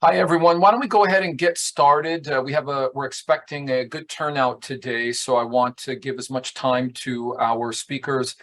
Hi, everyone. Why don't we go ahead and get started? We're expecting a good turnout today, so I want to give as much time to our speakers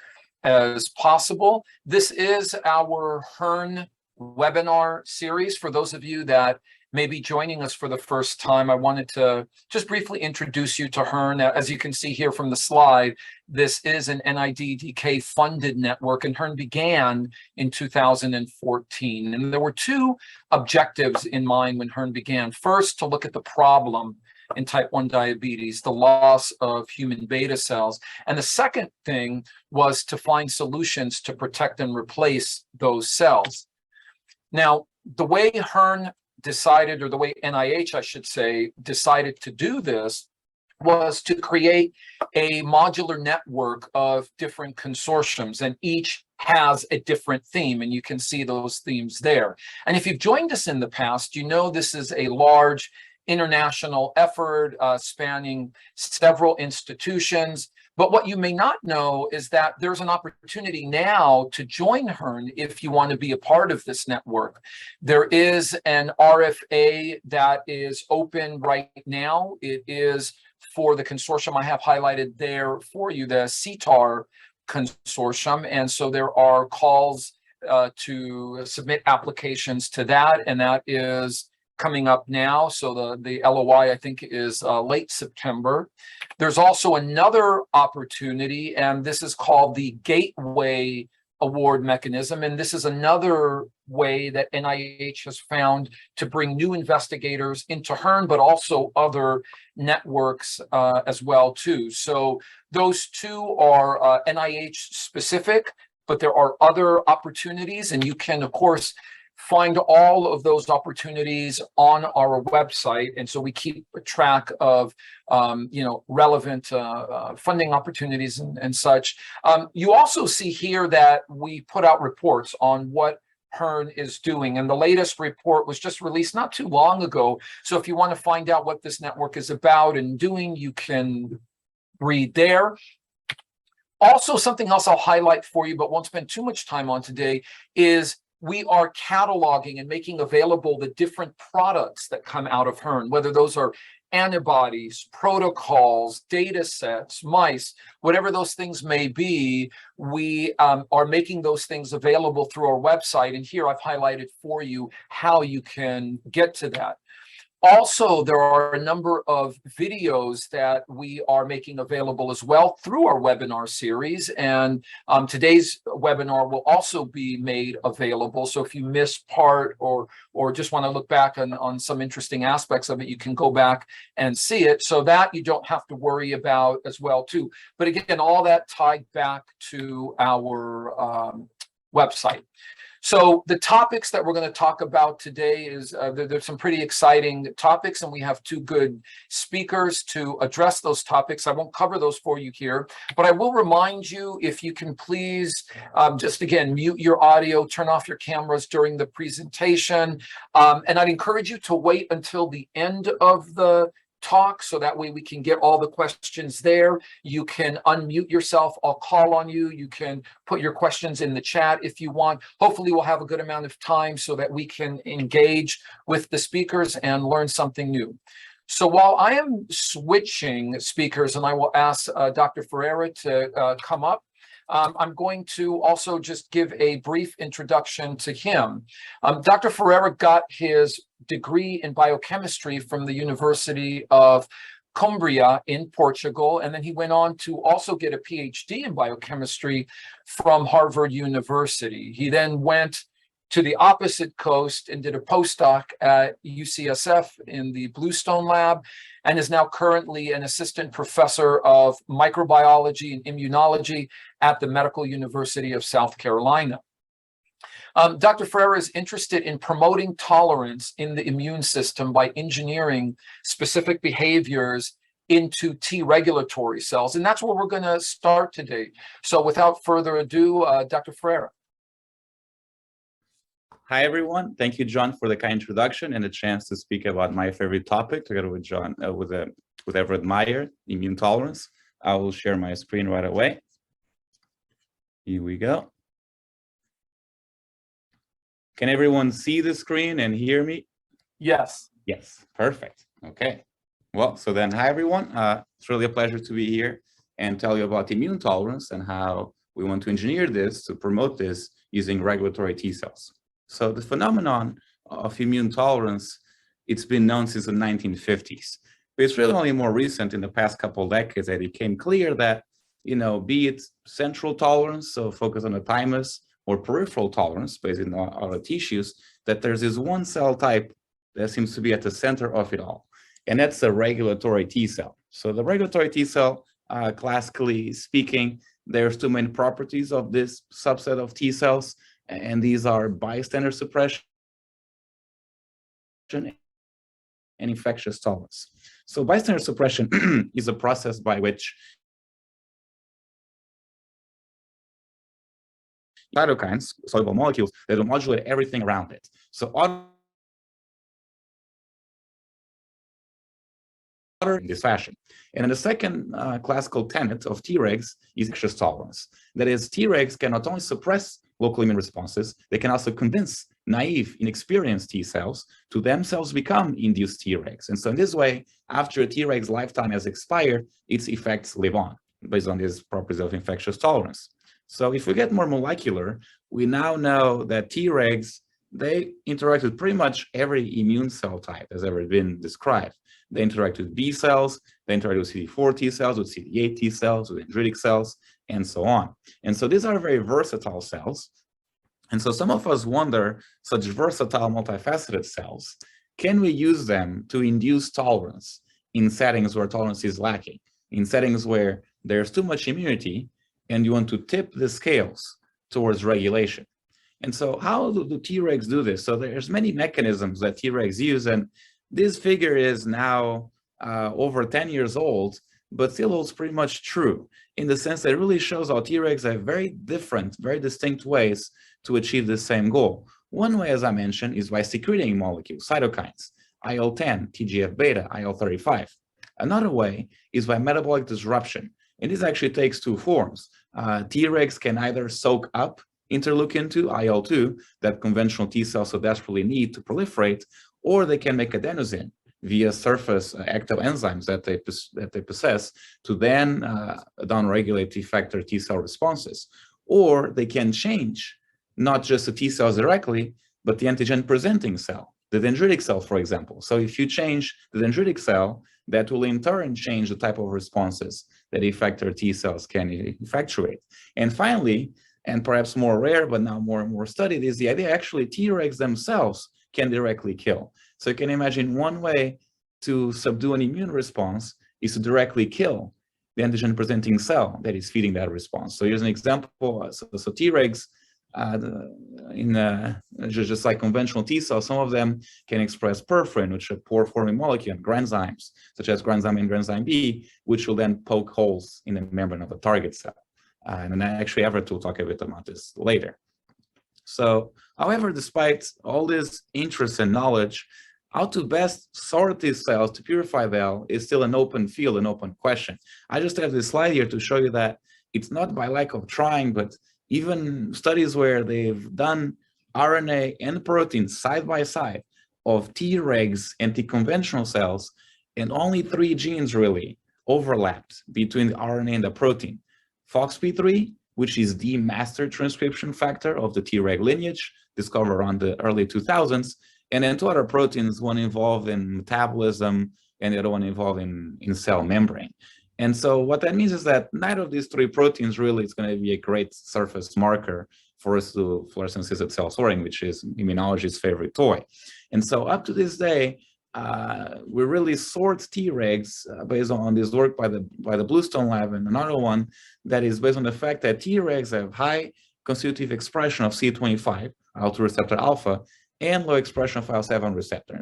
as possible. This is our HERN webinar series. For those of you that may be joining us for the first time, I wanted to just briefly introduce you to HERN. As you can see here from the slide, this is an NIDDK funded network, and HERN began in 2014. And there were two objectives in mind when HERN began. First, to look at the problem in type 1 diabetes, the loss of human beta cells. And the second thing was to find solutions to protect and replace those cells. Now, the way HERN decided, or the way NIH, I should say, decided to do this was to create a modular network of different consortiums, and each has a different theme, and you can see those themes there. And if you've joined us in the past, you know this is a large international effort spanning several institutions. But what you may not know is that there's an opportunity now to join HERN if you want to be a part of this network. There is an RFA that is open right now. It is for the consortium I have highlighted there for you, the CTAR consortium. And so there are calls to submit applications to that, and that is coming up now. So the LOI, I think, is late September. There's also another opportunity, and this is called the Gateway Award Mechanism. And this is another way that NIH has found to bring new investigators into HERN, but also other networks as well, too. So those two are NIH specific, but there are other opportunities, and you can, of course, find all of those opportunities on our website. And so we keep track of, relevant funding opportunities and such. You also see here that we put out reports on what HERN is doing. And the latest report was just released not too long ago. So if you want to find out what this network is about and doing, you can read there. Also, something else I'll highlight for you, but won't spend too much time on today, is we are cataloging and making available the different products that come out of HERN, whether those are antibodies, protocols, data sets, mice, whatever those things may be. We are making those things available through our website. And here I've highlighted for you how you can get to that. Also, there are a number of videos that we are making available as well through our webinar series. And today's webinar will also be made available. So if you missed part or just want to look back on some interesting aspects of it, you can go back and see it. So that you don't have to worry about as well, too. But again, all that tied back to our website. So the topics that we're going to talk about today is there's some pretty exciting topics, and we have two good speakers to address those topics. I won't cover those for you here, but I will remind you, if you can please just again mute your audio, turn off your cameras during the presentation, and I'd encourage you to wait until the end of the talk, so that way we can get all the questions there. You can unmute yourself. I'll call on you. You can put your questions in the chat if you want. Hopefully we'll have a good amount of time so that we can engage with the speakers and learn something new. So while I am switching speakers, and I will ask Dr. Ferreira to come up, I'm going to also just give a brief introduction to him. Dr. Ferreira got his degree in biochemistry from the University of Coimbra in Portugal, and then he went on to also get a PhD in biochemistry from Harvard University. He then went to the opposite coast and did a postdoc at UCSF in the Bluestone Lab, and is now currently an assistant professor of microbiology and immunology at the Medical University of South Carolina. Dr. Ferreira is interested in promoting tolerance in the immune system by engineering specific behaviors into T regulatory cells, and that's where we're going to start today. So without further ado, Dr. Ferreira. Hi, everyone. Thank you, John, for the kind introduction and the chance to speak about my favorite topic together with John, with Everett Meyer, immune tolerance. I will share my screen right away. Here we go. Can everyone see the screen and hear me? Yes. Yes, perfect. Okay. Well, so then, hi everyone. It's really a pleasure to be here and tell you about immune tolerance and how we want to engineer this to promote this using regulatory T cells. So the phenomenon of immune tolerance, it's been known since the 1950s. But it's really only more recent in the past couple of decades that it became clear that, be it central tolerance, so focus on the thymus, or peripheral tolerance based on our tissues, that there's this one cell type that seems to be at the center of it all. And that's the regulatory T cell. So the regulatory T cell, classically speaking, there's two main properties of this subset of T cells, and these are bystander suppression and infectious tolerance. So bystander suppression is a process by which cytokines, soluble molecules, that will modulate everything around it. So in this fashion. And then the second classical tenet of Tregs is infectious tolerance. That is, Tregs can not only suppress local immune responses, they can also convince naive, inexperienced T cells to themselves become induced Tregs. And so in this way, after a Treg's lifetime has expired, its effects live on, based on these properties of infectious tolerance. So if we get more molecular, we now know that Tregs, they interact with pretty much every immune cell type that's ever been described. They interact with B cells, they interact with CD4 T cells, with CD8 T cells, with dendritic cells, and so on. And so these are very versatile cells. And so some of us wonder, such versatile, multifaceted cells, can we use them to induce tolerance in settings where tolerance is lacking, in settings where there's too much immunity and you want to tip the scales towards regulation? And so how do Tregs do this? So there's many mechanisms that Tregs use, and this figure is now over 10 years old, but still holds pretty much true in the sense that it really shows how Tregs have very different, very distinct ways to achieve the same goal. One way, as I mentioned, is by secreting molecules, cytokines, IL-10, TGF-beta, IL-35. Another way is by metabolic disruption. And this actually takes two forms. Tregs can either soak up interleukin-2, IL-2, that conventional T cells so desperately need to proliferate, or they can make adenosine via surface active enzymes that they possess to then downregulate effector T cell responses. Or they can change not just the T cells directly, but the antigen presenting cell, the dendritic cell, for example. So if you change the dendritic cell, that will in turn change the type of responses that effector T cells can effectuate. And finally, and perhaps more rare, but now more and more studied, is the idea actually Tregs themselves can directly kill. So you can imagine one way to subdue an immune response is to directly kill the antigen presenting cell that is feeding that response. So here's an example. So Tregs, just like conventional T cells, some of them can express peripherin, which are pore-forming molecule, and granzymes, such as granzyme A and granzyme B, which will then poke holes in the membrane of a target cell. And then actually Everett will talk a bit about this later. So, however, despite all this interest and knowledge, how to best sort these cells to purify them is still an open field, an open question. I just have this slide here to show you that it's not by lack of trying, but even studies where they've done RNA and protein side by side of Tregs and T conventional cells, and only 3 genes really overlapped between the RNA and the protein. FOXP3, which is the master transcription factor of the Treg lineage, discovered around the early 2000s, and then 2 other proteins, one involved in metabolism and the other one involved in cell membrane. And so what that means is that neither of these 3 proteins really is going to be a great surface marker for us to fluorescence-assisted cell sorting, which is immunology's favorite toy. And so up to this day, we really sort Tregs based on this work by the Bluestone Lab, and another one that is based on the fact that Tregs have high constitutive expression of C25, IL-2 receptor alpha, and low expression of IL-7 receptor.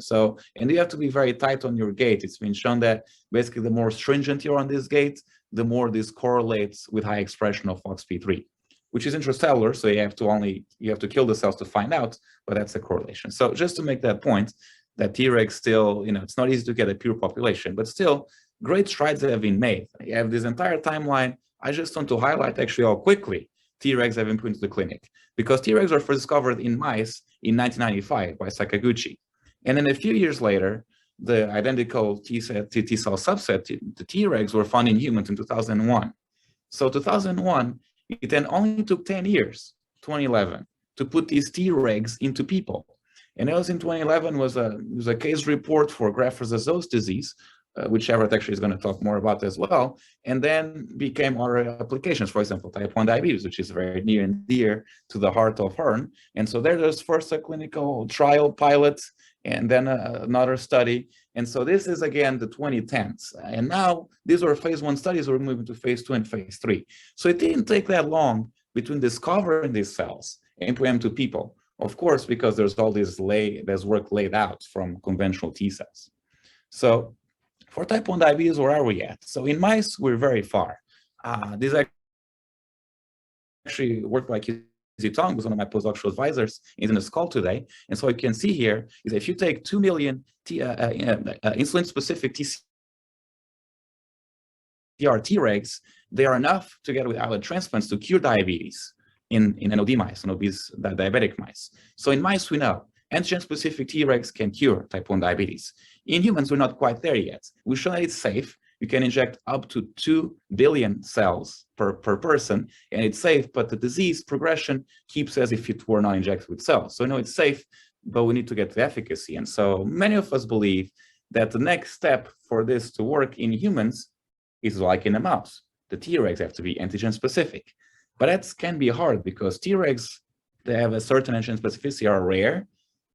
And you have to be very tight on your gate. It's been shown that basically the more stringent you're on this gate, the more this correlates with high expression of FOXP3, which is intracellular, so you have to kill the cells to find out, but that's a correlation. So just to make that point, that Tregs still, it's not easy to get a pure population, but still great strides have been made. You have this entire timeline. I just want to highlight actually how quickly Tregs have been into the clinic, because Tregs were first discovered in mice in 1995 by Sakaguchi. And then a few years later, the identical T cell subset, the Tregs, were found in humans in 2001. So 2001, it then only took 10 years, 2011, to put these Tregs into people. And that was in 2011 was a case report for graft-versus-host disease, which Everett actually is going to talk more about as well, and then became other applications, for example, type 1 diabetes, which is very near and dear to the heart of Hearn. And so there's first a clinical trial pilot, and then another study. And so this is, again, the 2010s. And now these were phase 1 studies, we're moving to phase 2 and phase 3. So it didn't take that long between discovering these cells and putting them to people, of course, because there's all this work laid out from conventional T cells. So for type 1 diabetes, where are we at? So in mice, we're very far. This actually worked by Kizzy Tong, who's one of my postdoctoral advisors, is in this call today. And so you can see here is if you take 2 million insulin-specific TCR Tregs, they are enough together with islet transplants to cure diabetes in NOD mice, in obese diabetic mice. So in mice, we know antigen-specific Tregs can cure type 1 diabetes. In humans, we're not quite there yet. We show that it's safe. You can inject up to 2 billion cells per person, and it's safe, but the disease progression keeps as if it were not injected with cells. So we know it's safe, but we need to get to efficacy. And so many of us believe that the next step for this to work in humans is like in a mouse. The Tregs have to be antigen-specific. But that can be hard because Tregs, they have a certain antigen specificity, are rare.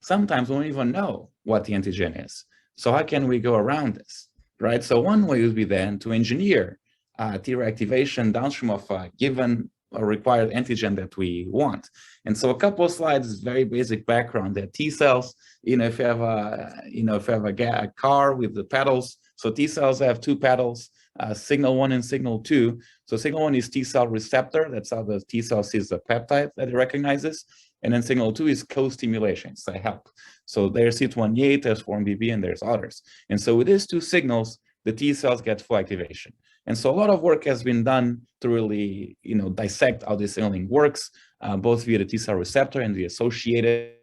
Sometimes we don't even know what the antigen is. So how can we go around this, right? So one way would be then to engineer Treg activation downstream of a given or required antigen that we want. And so a couple of slides, very basic background that T cells, if you have a car with the pedals, so T cells have 2 pedals, signal 1 and signal 2. So signal 1 is T cell receptor. That's how the T cell sees the peptide that it recognizes. And then signal 2 is co-stimulation, it's a help. So there's C28, there's 4-1BB, and there's others. And so with these 2 signals, the T cells get full activation. And so a lot of work has been done to really, dissect how this signaling works, both via the T cell receptor and the associated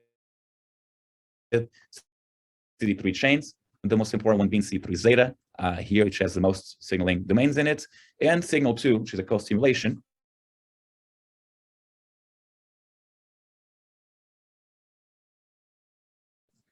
CD3 chains. The most important one being CD3 zeta, here, which has the most signaling domains in it, and signal 2, which is a co-stimulation.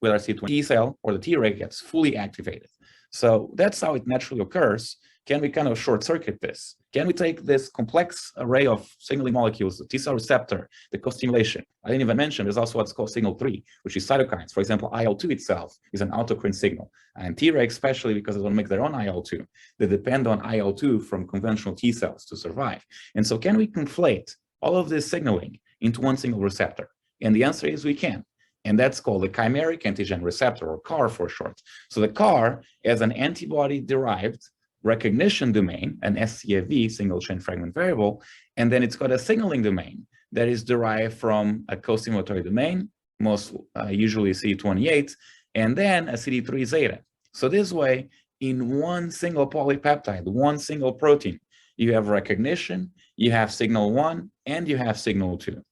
With our C20 T cell or the Treg gets fully activated. So that's how it naturally occurs. Can we kind of short circuit this? Can we take this complex array of signaling molecules, the T cell receptor, the co-stimulation? I didn't even mention there's also what's called signal 3, which is cytokines. For example, IL-2 itself is an autocrine signal. And Treg, especially because they don't make their own IL-2, they depend on IL-2 from conventional T cells to survive. And so can we conflate all of this signaling into one single receptor? And the answer is we can. And that's called the chimeric antigen receptor, or CAR for short. So the CAR is an antibody-derived recognition domain, an SCFV, single chain fragment variable, and then it's got a signaling domain that is derived from a co-stimulatory domain, most usually CD28, and then a CD3 zeta. So this way, in one single polypeptide, one single protein, you have recognition, you have signal 1, and you have signal 2.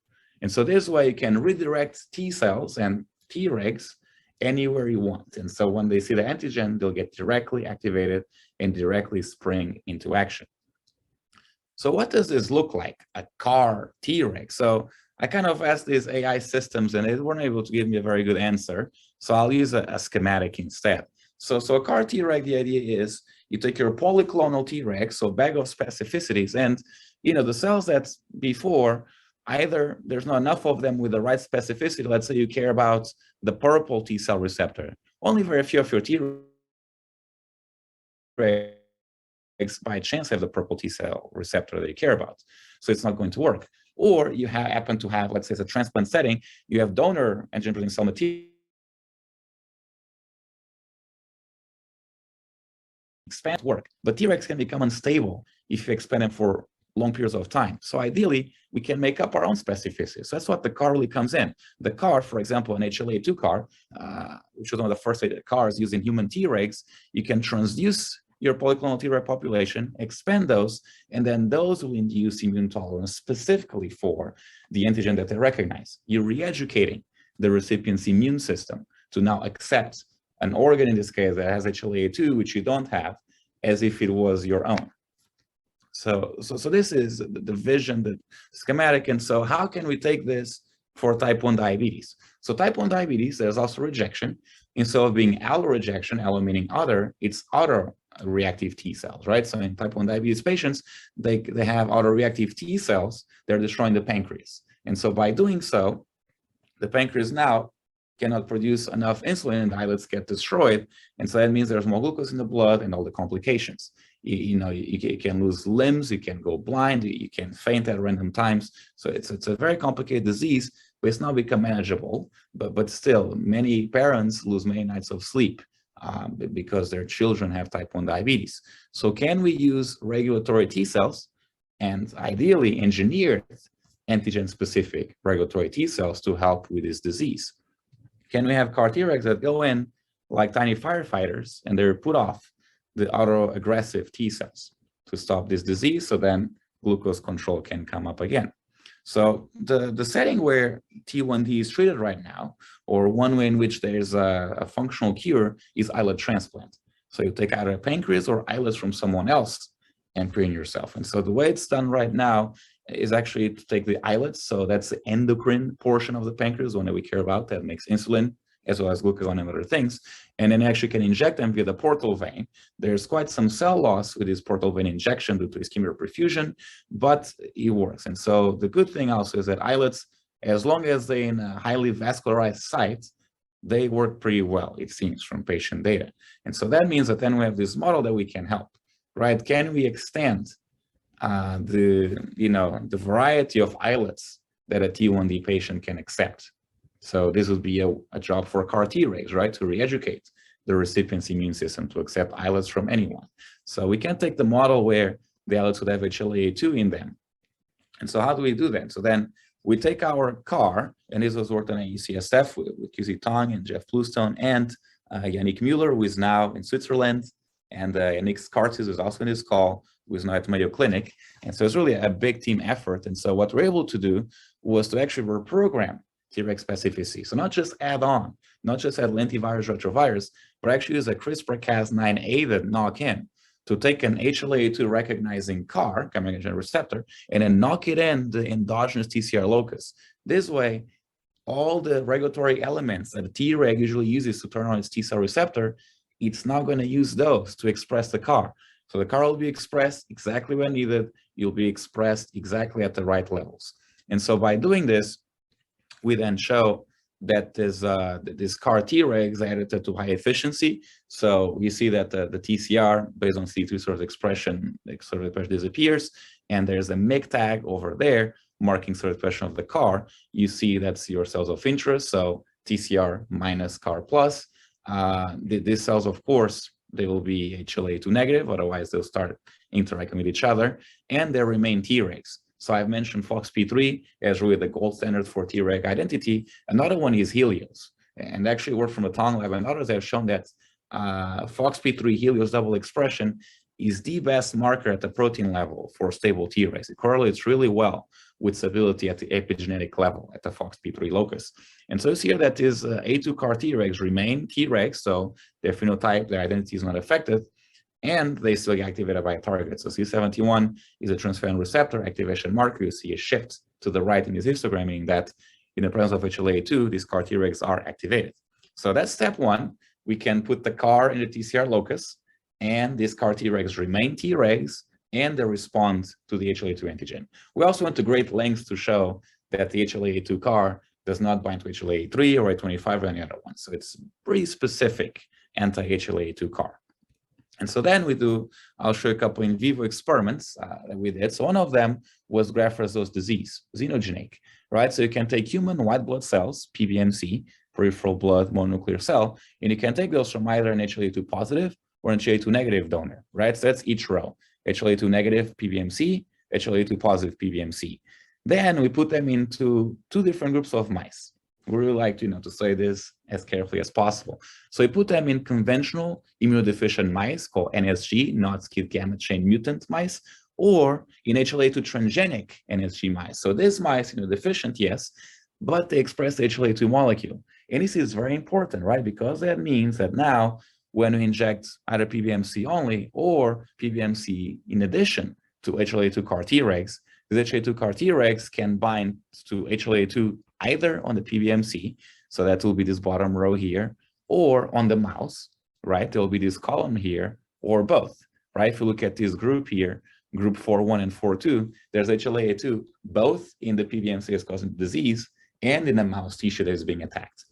And so this way you can redirect T cells and Tregs anywhere you want. And so when they see the antigen, they'll get directly activated and directly spring into action. So what does this look like, a CAR Treg? So I kind of asked these AI systems and they weren't able to give me a very good answer. So I'll use a schematic instead. So a CAR Treg, the idea is you take your polyclonal Treg, so bag of specificities, and the cells that's before, either there's not enough of them with the right specificity. Let's say you care about the purple T cell receptor. Only very few of your Tregs by chance have the purple T cell receptor that you care about. So it's not going to work. Or you happen to have, let's say it's a transplant setting, you have donor antigen-presenting cell material. Expand work, but Tregs can become unstable if you expand them for long periods of time. So ideally, we can make up our own specificity. So that's what the CAR really comes in. The CAR, for example, an HLA-2 CAR, which was one of the first CARs using human Tregs, you can transduce your polyclonal Treg population, expand those, and then those will induce immune tolerance specifically for the antigen that they recognize. You're re-educating the recipient's immune system to now accept an organ, in this case, that has HLA-A2, which you don't have, as if it was your own. So this is the vision, the schematic. And so how can we take this for type 1 diabetes? So type 1 diabetes, there's also rejection. Instead of being allo rejection, allo meaning other, it's autoreactive T cells, right? So in type 1 diabetes patients, they have autoreactive T cells. They're destroying the pancreas. And so by doing so, the pancreas now cannot produce enough insulin and the islets get destroyed. And so that means there's more glucose in the blood and all the complications. You can lose limbs, you can go blind, you can faint at random times. So it's a very complicated disease, but it's now become manageable. But still, many parents lose many nights of sleep because their children have type 1 diabetes. So can we use regulatory T cells and ideally engineered antigen-specific regulatory T cells to help with this disease? Can we have CAR Tregs that go in like tiny firefighters and they're put off the autoaggressive T cells to stop this disease, so then glucose control can come up again? So the setting where T1D is treated right now, or one way in which there's a functional cure, is islet transplant. So you take either a pancreas or islets from someone else and put in yourself. And so the way it's done right now is actually to take the islets, so that's the endocrine portion of the pancreas, one that we care about, that makes insulin, as well as glucagon and other things, and then actually can inject them via the portal vein. There's quite some cell loss with this portal vein injection due to ischemic perfusion, but it works. And so the good thing also is that islets, as long as they're in a highly vascularized site, they work pretty well, it seems, from patient data. And so that means that then we have this model that we can help, right? Can we extend the variety of islets that a T1D patient can accept? So this would be a job for CAR Tregs, right? To re-educate the recipient's immune system to accept islets from anyone. So we can take the model where the islets would have HLA-A2 in them. And so how do we do that? So then we take our CAR, and this was worked on at UCSF with QZ Tong and Jeff Bluestone and Yannick Mueller, who is now in Switzerland, and Yannick Skartis is also in this call, who is now at Mayo Clinic. And so it's really a big team effort. And so what we're able to do was to actually reprogram Treg specificity. So not just add on, not just add lentivirus, retrovirus, but actually use a CRISPR-Cas9 that knock in to take an HLA-A2 recognizing CAR, chimeric antigen receptor, and then knock it in the endogenous TCR locus. This way, all the regulatory elements that a Treg usually uses to turn on its T-cell receptor, it's now going to use those to express the CAR. So the CAR will be expressed exactly when needed. You'll be expressed exactly at the right levels. And so by doing this, we then show that this CAR Tregs are edited to high efficiency. So you see that the TCR based on CD3 sort of expression disappears, and there's a MIG tag over there marking sort of expression of the CAR. You see that's your cells of interest, so TCR minus CAR plus. These cells, of course, they will be HLA-A2 negative, otherwise they'll start interacting with each other, and they remain Tregs. So I've mentioned FOXP3 as really the gold standard for Treg identity. Another one is Helios. And actually work from the Tong Lab and others have shown that FOXP3 Helios double expression is the best marker at the protein level for stable Tregs. It correlates really well with stability at the epigenetic level at the FOXP3 locus. And so it's here that these A2 CAR Tregs remain Tregs, so their phenotype, their identity is not affected, and they still get activated by a target. So C71 is a transferrin receptor activation marker. You see a shift to the right in this histogram, meaning that in the presence of HLA-A2, these CAR Tregs are activated. So that's step one. We can put the CAR in the TCR locus, and these CAR Tregs remain Tregs, and they respond to the HLA-A2 antigen. We also went to great lengths to show that the HLA-A2 CAR does not bind to HLA-A3 or A25 or any other one. So it's pretty specific anti-HLA-A2 CAR. And so then I'll show you a couple in vivo experiments that we did. So one of them was graft-versus disease, xenogenic, right? So you can take human white blood cells, PBMC, peripheral blood mononuclear cell, and you can take those from either an HLA-A2 positive or an HLA-A2 negative donor, right? So that's each row, HLA-A2 negative PBMC, HLA-A2 positive PBMC. Then we put them into two different groups of mice. We really like to say this as carefully as possible. So we put them in conventional immunodeficient mice called NSG, not skid gamma chain mutant mice, or in HLA-A2 transgenic NSG mice. So these mice, deficient, yes, but they express the HLA-A2 molecule. And this is very important, right? Because that means that now when we inject either PBMC only or PBMC in addition to HLA-2 CAR Tregs, these HLA-2 CAR Tregs can bind to HLA-2 either on the PBMC, so that will be this bottom row here, or on the mouse, right? There will be this column here, or both, right? If you look at this group here, group 4.1 and 4.2, there's HLA-2 both in the PBMC as causing disease and in the mouse tissue that is being attacked.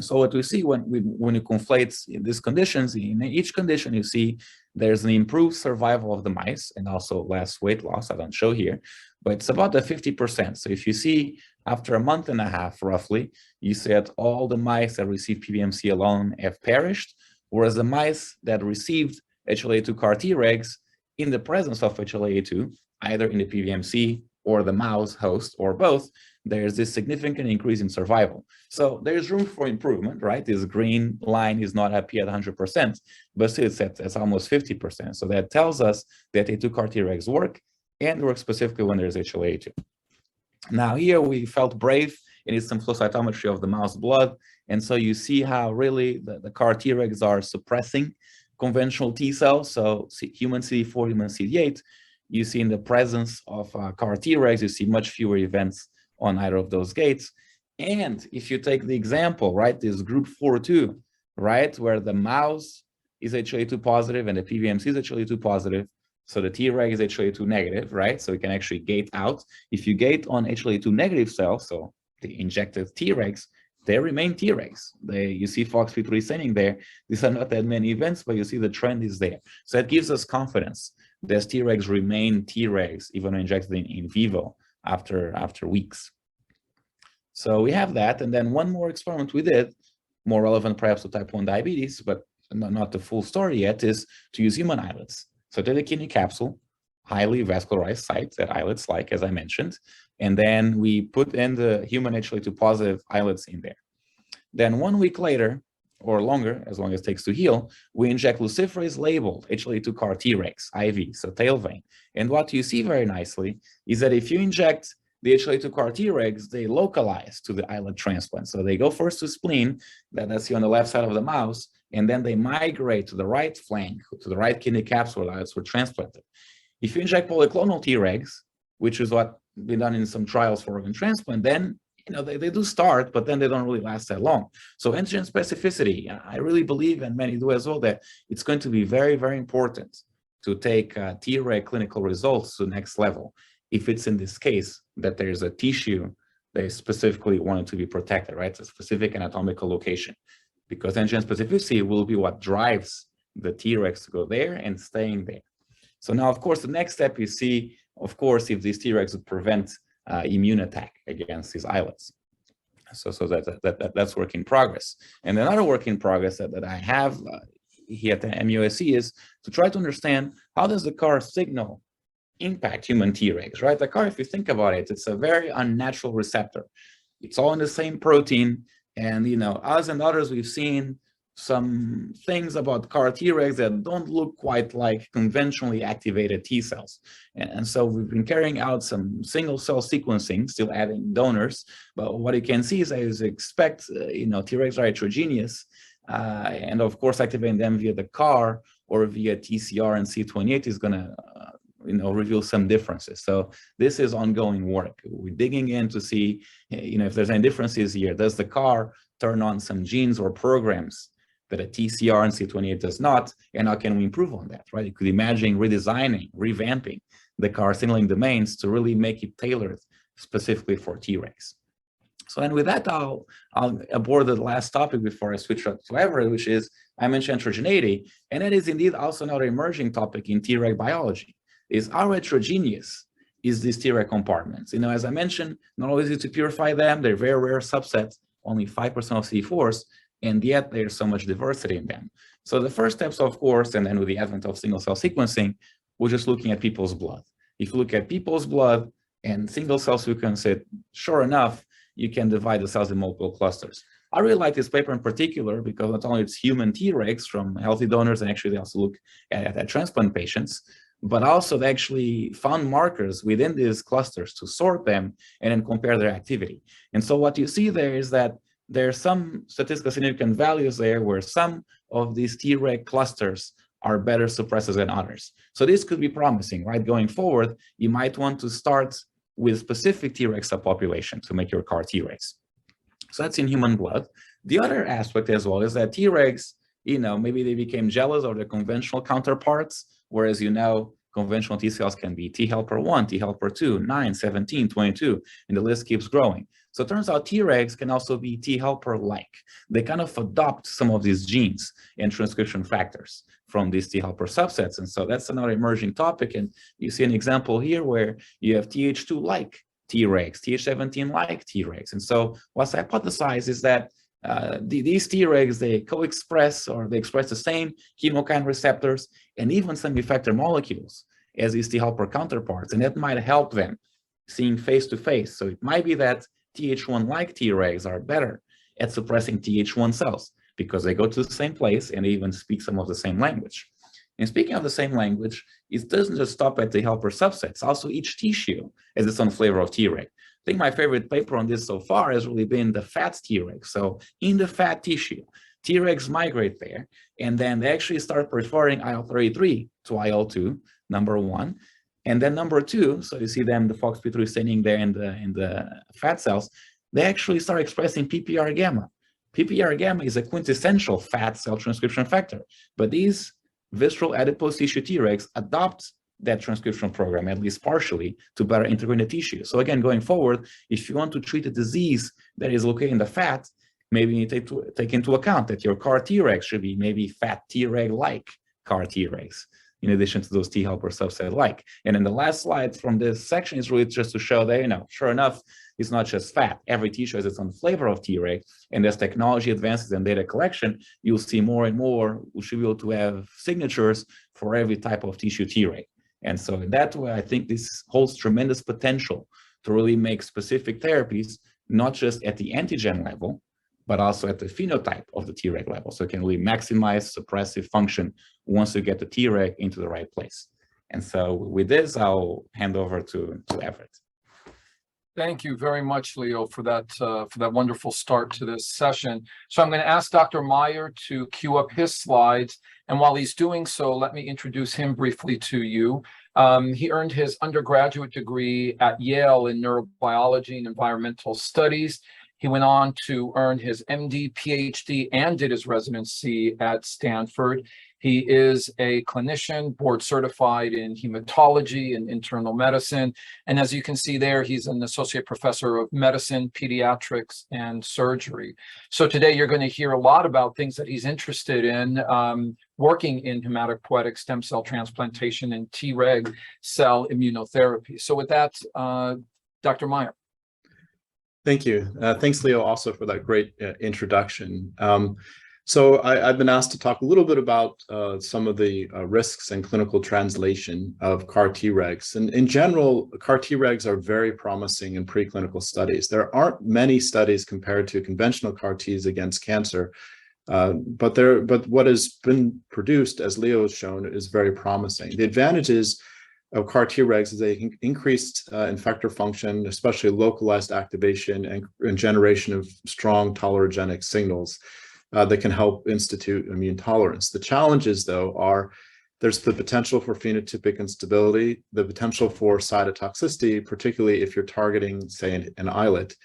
So what we see when you conflate these conditions, in each condition you see there's an improved survival of the mice and also less weight loss. I don't show here, but it's about the 50%. So if you see after a month and a half, roughly, you see that all the mice that received PBMC alone have perished, whereas the mice that received HLA-2 CAR Tregs in the presence of HLA-2, either in the PBMC or the mouse host or both, there's this significant increase in survival. So there's room for improvement, right? This green line is not happy at 100%, but still it's almost 50%. So that tells us that A2 CAR Tregs work and work specifically when there's HLA-2. Now here we felt brave and did some flow cytometry of the mouse blood. And so you see how really the CAR Tregs are suppressing conventional T cells. So human CD4, human CD8, you see in the presence of CAR Tregs, you see much fewer events on either of those gates. And if you take the example, right, this group 4.2, right, where the mouse is HLA-2 positive and the PBMC is HLA-2 positive, so the Treg is HLA-2 negative, right? So you can actually gate out. If you gate on HLA-2 negative cells, so the injected Tregs, they remain Tregs. You see FOXP3 staining there. These are not that many events, but you see the trend is there. So that gives us confidence that Tregs remain Tregs even when injected in vivo after weeks. So we have that. And then one more experiment we did, more relevant perhaps to type 1 diabetes, but not the full story yet, is to use human islets. So take a kidney capsule, highly vascularized sites that islets like, as I mentioned, and then we put in the human HLA-2 positive islets in there. Then 1 week later, or longer, as long as it takes to heal, we inject luciferase labeled HLA-2 CAR Tregs, IV, so tail vein. And what you see very nicely is that if you inject the HLA-2 CAR Tregs, they localize to the islet transplant. So they go first to spleen, that's on the left side of the mouse, and then they migrate to the right flank, to the right kidney capsule where islets were transplanted. If you inject polyclonal Tregs, which is what been done in some trials for organ transplant, then they do start, but then they don't really last that long. So antigen specificity, I really believe, and many do as well, that it's going to be very, very important to take Treg clinical results to the next level. If it's in this case that there's a tissue that is specifically wanted to be protected, right? It's a specific anatomical location, because antigen specificity will be what drives the Tregs to go there and staying there. So now, of course, the next step you see, of course, if these Tregs would prevent immune attack against these islets. So that's work in progress. And another work in progress that I have here at the MUSC is to try to understand how does the CAR signal impact human Tregs, right? The CAR, if you think about it, it's a very unnatural receptor. It's all in the same protein. And, us and others, we've seen some things about CAR Tregs that don't look quite like conventionally activated T cells. And so we've been carrying out some single cell sequencing, still adding donors. But what you can see is, as you expect, Tregs are heterogeneous. And of course, activating them via the CAR or via TCR and C28 is going to reveal some differences. So this is ongoing work. We're digging in to see, if there's any differences here. Does the CAR turn on some genes or programs that a TCR and C28 does not? And how can we improve on that, right? You could imagine redesigning, revamping the CAR signaling domains to really make it tailored specifically for Tregs. So, and with that, I'll abort the last topic before I switch up to Everett, which is, I mentioned heterogeneity, and that is indeed also another emerging topic in Treg biology, is how heterogeneous is these Treg compartments? As I mentioned, not always easy to purify them. They're very rare subsets, only 5% of CD4s, and yet there's so much diversity in them. So the first steps, of course, and then with the advent of single cell sequencing, we're just looking at people's blood. If you look at people's blood and single cell sequence it, sure enough, you can divide the cells in multiple clusters. I really like this paper in particular because not only it's human Tregs from healthy donors, and actually they also look at transplant patients, but also they actually found markers within these clusters to sort them and then compare their activity. And so what you see there is that there are some statistically significant values there where some of these Treg clusters are better suppressors than others. So this could be promising, right? Going forward, you might want to start with specific Treg subpopulation to make your CAR Tregs. So that's in human blood. The other aspect as well is that Tregs, maybe they became jealous of their conventional counterparts, whereas conventional T cells can be T helper 1, T helper 2, 9, 17, 22, and the list keeps growing. So it turns out Tregs can also be T helper-like. They kind of adopt some of these genes and transcription factors from these T helper subsets. And so that's another emerging topic. And you see an example here where you have Th2-like Tregs, Th17-like Tregs. And so what's hypothesized is that these Tregs, they co-express or they express the same chemokine receptors and even some effector molecules as these T helper counterparts. And that might help them seeing face-to-face. So it might be that Th1-like Tregs are better at suppressing Th1 cells because they go to the same place and they even speak some of the same language. And speaking of the same language, it doesn't just stop at the helper subsets. Also, each tissue has its own flavor of Treg. I think my favorite paper on this so far has really been the fat Treg. So in the fat tissue, Tregs migrate there, and then they actually start preferring IL-33 to IL-2, number one. And then number two, so you see them, the FOXP3 staining there in the fat cells, they actually start expressing PPR gamma. PPR gamma is a quintessential fat cell transcription factor, but these visceral adipose tissue Tregs adopt that transcription program, at least partially, to better integrate the tissue. So again, going forward, if you want to treat a disease that is located in the fat, maybe you need to take into account that your CAR Tregs should be maybe fat Treg-like CAR Tregs, in addition to those T helper subset-like. And then the last slide from this section is really just to show that, sure enough, it's not just fat. Every tissue has its own flavor of Treg. And as technology advances in data collection, you'll see more and more, we should be able to have signatures for every type of tissue Treg. And so in that way, I think this holds tremendous potential to really make specific therapies, not just at the antigen level, but also at the phenotype of the Treg level. So it can really maximize suppressive function once you get the Treg into the right place. And so with this, I'll hand over to Everett. Thank you very much, Leo, for that wonderful start to this session. So I'm going to ask Dr. Meyer to cue up his slides. And while he's doing so, let me introduce him briefly to you. He earned his undergraduate degree at Yale in neurobiology and environmental studies. He went on to earn his MD, PhD, and did his residency at Stanford. He is a clinician, board certified in hematology and internal medicine. And as you can see there, he's an associate professor of medicine, pediatrics, and surgery. So today you're going to hear a lot about things that he's interested in, working in hematopoietic stem cell transplantation and Treg cell immunotherapy. So with that, Dr. Meyer. Thank you. Thanks, Leo, also for that great introduction. So I've been asked to talk a little bit about some of the risks and clinical translation of CAR Tregs. And in general, CAR Tregs are very promising in preclinical studies. There aren't many studies compared to conventional CAR Ts against cancer, but what has been produced, as Leo has shown, is very promising. The advantages of CAR Tregs is they increased effector function, especially localized activation and generation of strong tolerogenic signals that can help institute immune tolerance. The challenges, though, are there's the potential for phenotypic instability, the potential for cytotoxicity, particularly if you're targeting, say, an islet,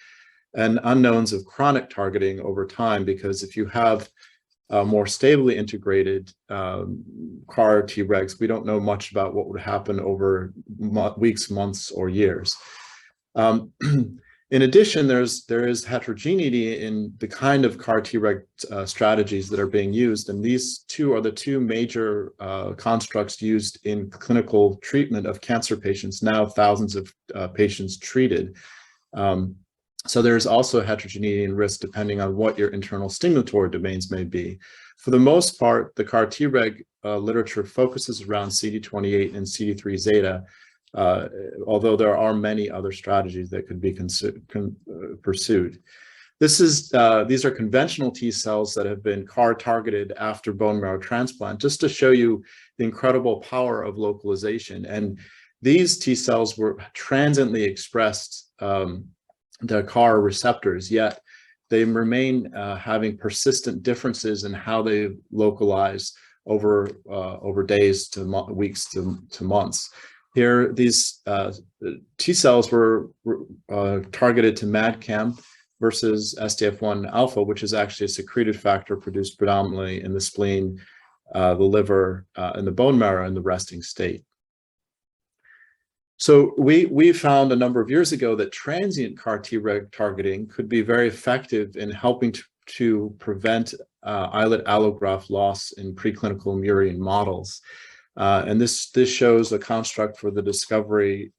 and unknowns of chronic targeting over time, because if you have more stably integrated CAR Tregs, we don't know much about what would happen over weeks, months, or years. In addition, there is heterogeneity in the kind of CAR Treg strategies that are being used, and these two are the two major constructs used in clinical treatment of cancer patients, now thousands of patients treated. So there's also heterogeneity in risk depending on what your internal stimulatory domains may be. For the most part, the CAR Treg literature focuses around CD28 and CD3 zeta, although there are many other strategies that could be pursued. These are conventional T cells that have been CAR targeted after bone marrow transplant, just to show you the incredible power of localization. And these T cells were transiently expressed the CAR receptors, yet they remain having persistent differences in how they localize over days to weeks to months. Here, these T cells were targeted to MADCAM versus STF1 alpha, which is actually a secreted factor produced predominantly in the spleen, the liver, and the bone marrow in the resting state. So we found a number of years ago that transient CAR-Treg targeting could be very effective in helping to prevent islet allograft loss in preclinical murine models. And this shows a construct for the discovery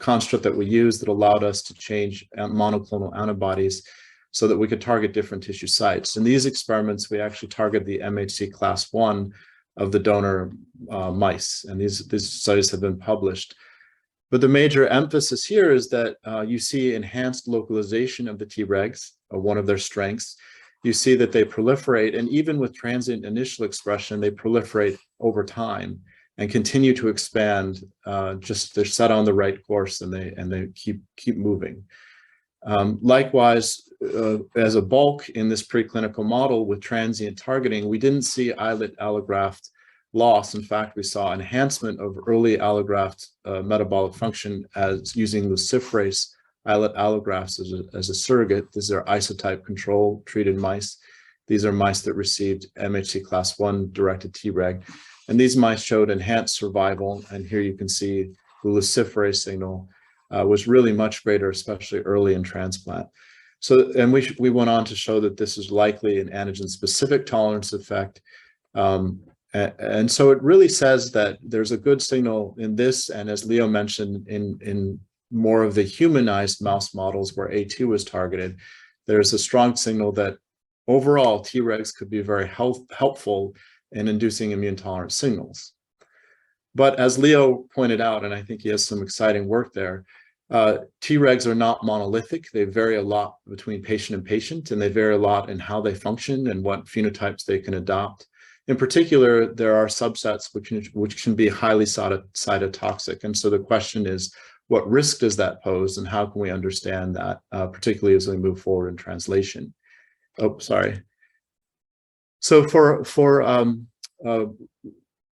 construct that we used that allowed us to change monoclonal antibodies so that we could target different tissue sites. In these experiments, we actually target the MHC class 1 of the donor mice, and these studies have been published. But the major emphasis here is that you see enhanced localization of the Tregs, one of their strengths. You see that they proliferate, and even with transient initial expression, they proliferate over time and continue to expand. Just they're set on the right course, and they keep moving. Likewise, as a bulk in this preclinical model with transient targeting, we didn't see islet allograft loss. In fact, we saw enhancement of early allograft metabolic function as using luciferase islet allografts as a surrogate. These are isotype control treated mice. These are mice that received MHC class 1 directed Treg. And these mice showed enhanced survival. And here you can see the luciferase signal was really much greater, especially early in transplant. So, and we went on to show that this is likely an antigen-specific tolerance effect. And so it really says that there's a good signal in this, and as Leo mentioned, in more of the humanized mouse models where A2 was targeted, there's a strong signal that overall Tregs could be very helpful in inducing immune tolerant signals. But as Leo pointed out, and I think he has some exciting work there, Tregs are not monolithic. They vary a lot between patient and patient, and they vary a lot in how they function and what phenotypes they can adopt. In particular, there are subsets which can be highly cytotoxic. And so the question is, what risk does that pose, and how can we understand that, particularly as we move forward in translation? Oh, sorry. So for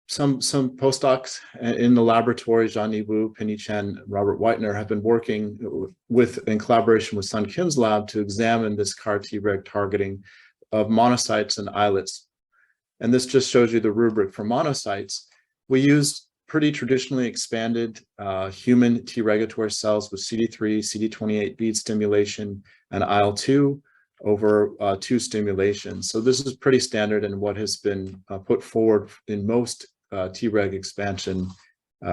some postdocs in the laboratory, Zhang Wu, Penny Chen, Robert Whitener, have been working in collaboration with Sun Kim's lab to examine this CAR-Treg targeting of monocytes and islets. And this just shows you the rubric for monocytes. We used pretty traditionally expanded human T regulatory cells with CD3, CD28 bead stimulation, and IL-2 over 2 stimulations. So this is pretty standard in what has been put forward in most Treg expansion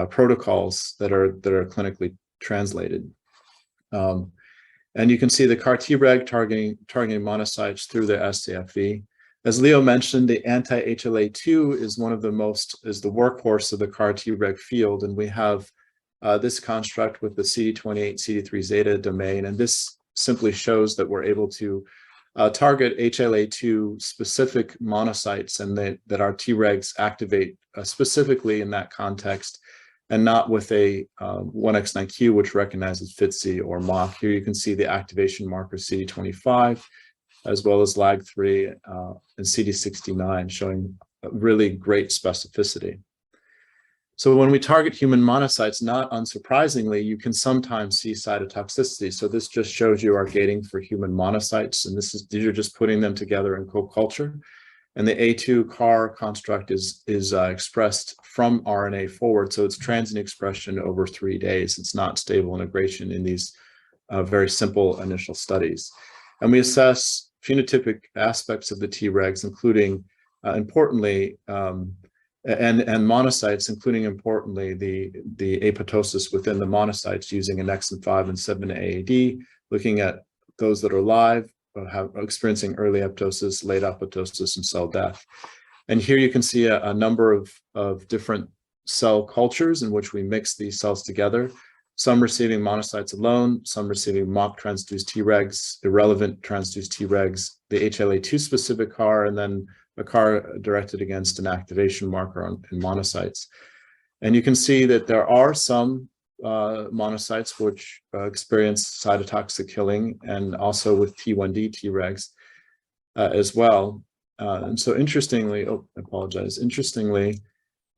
protocols that are clinically translated. And you can see the CAR-Treg targeting monocytes through the scFv. As Leo mentioned, the anti-HLA2 is the workhorse of the CAR-Treg field, and we have this construct with the CD28, CD3 zeta domain, and this simply shows that we're able to target HLA2 specific monocytes, and that our Tregs activate specifically in that context, and not with a 1x9q, which recognizes FITC or MOC. Here you can see the activation marker CD25, as well as LAG3 and CD69, showing really great specificity. So when we target human monocytes, not unsurprisingly, you can sometimes see cytotoxicity. So this just shows you our gating for human monocytes, and these are just putting them together in co-culture. And the A2 CAR construct is expressed from RNA forward, so it's transient expression over 3 days. It's not stable integration in these very simple initial studies. And we assess phenotypic aspects of the Tregs, including importantly, and monocytes, including importantly the apoptosis within the monocytes using annexin 5 and 7 AAD, looking at those that are live, experiencing early apoptosis, late apoptosis, and cell death. And here you can see a number of different cell cultures in which we mix these cells together. Some receiving monocytes alone, some receiving MOC transduced Tregs, irrelevant transduced Tregs, the HLA2 specific CAR, and then a CAR directed against an activation marker in monocytes. And you can see that there are some monocytes which experience cytotoxic killing, and also with T1D Tregs as well. And so interestingly, I apologize, interestingly,